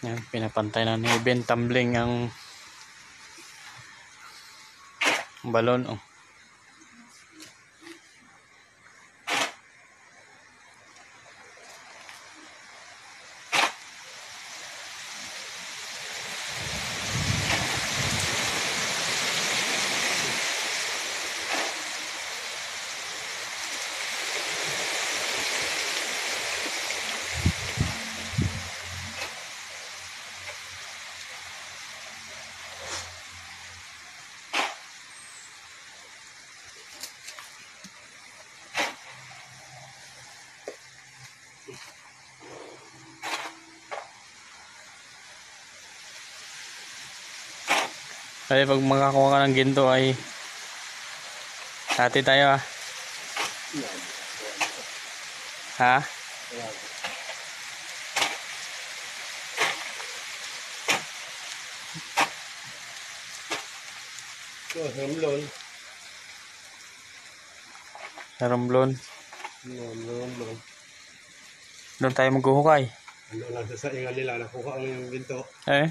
Yan, pinapantay na ni Ben tumbling ang balon. Oh. Kaya pag makakuha ka ng ginto ay hati tayo ah. Ha? Romblon. Sa Romblon. Romblon. Doon tayo maghuhukay. Ano lang sa saingan nila, nakuha ang yung ginto. Eh?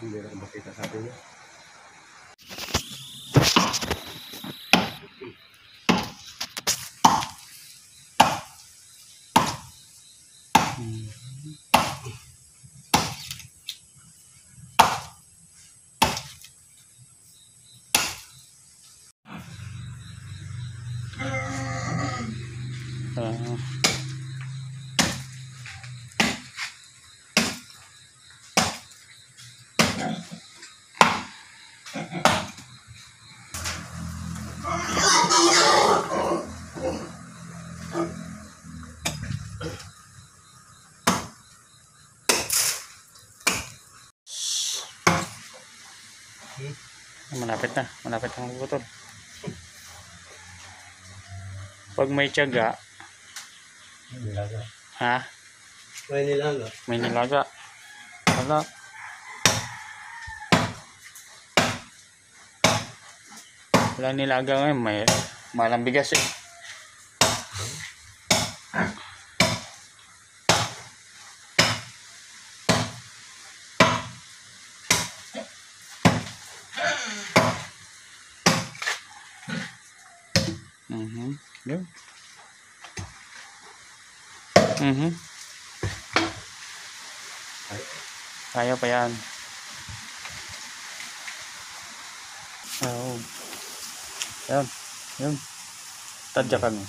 Hindi na makita sa atin yun. Malapit na magputol. Pag may tiyaga, Nilaga. ha? May nilaga. May nilaga. Wala. Wala nilaga ngayon, may malang bigas eh. Yun. Kaya pa yan. Oh. Yan. Yun. Tadyakan mo.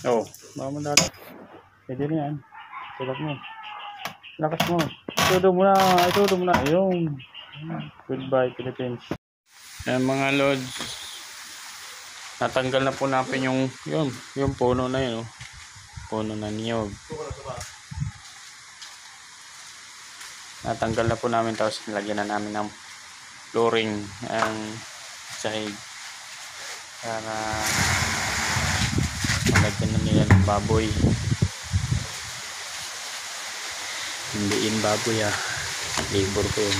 Oh, mama dati. Pwede na yan. Tulak mo. Lakas mo. Itudo mo na. Ayun. Goodbye, Philippines. Yan mga lods. Natanggal na po natin yung puno na yun. Oh. Puno na niyog. Natanggal na po namin, tapos nilagyan na namin ng flooring ang sahig. Para malagyan na nila ng baboy. Hindiin baboy ah. Labor ko yun.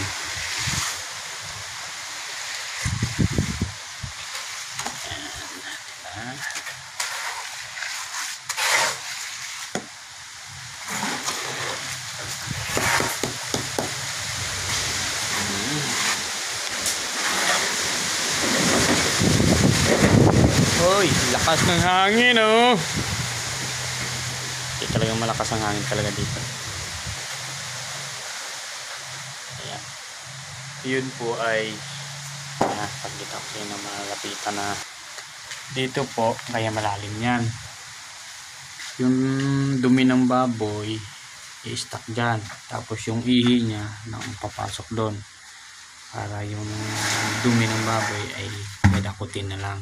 Hoy, lakas ng hangin oh. Hindi talagang malakas ang hangin talaga dito. Ayan. Yun po ay pagkita ko yun na malapitan na dito po, kaya malalim yan. Yung dumi ng baboy i-stack dyan, tapos yung ihi nya na papasok doon, para yung dumi ng baboy ay madakutin na lang,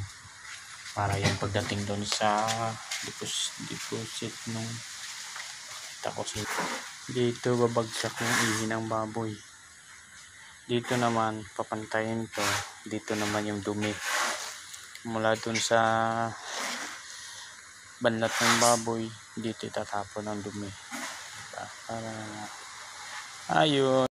para yung pagdating doon sa deposit nung tapos Dito babagsak yung ihi ng baboy. Dito naman papantayin to. Dito naman yung dumi. Mula dun sa banlat ng baboy, dito itatapon ang dumi. Diba? Para ayun.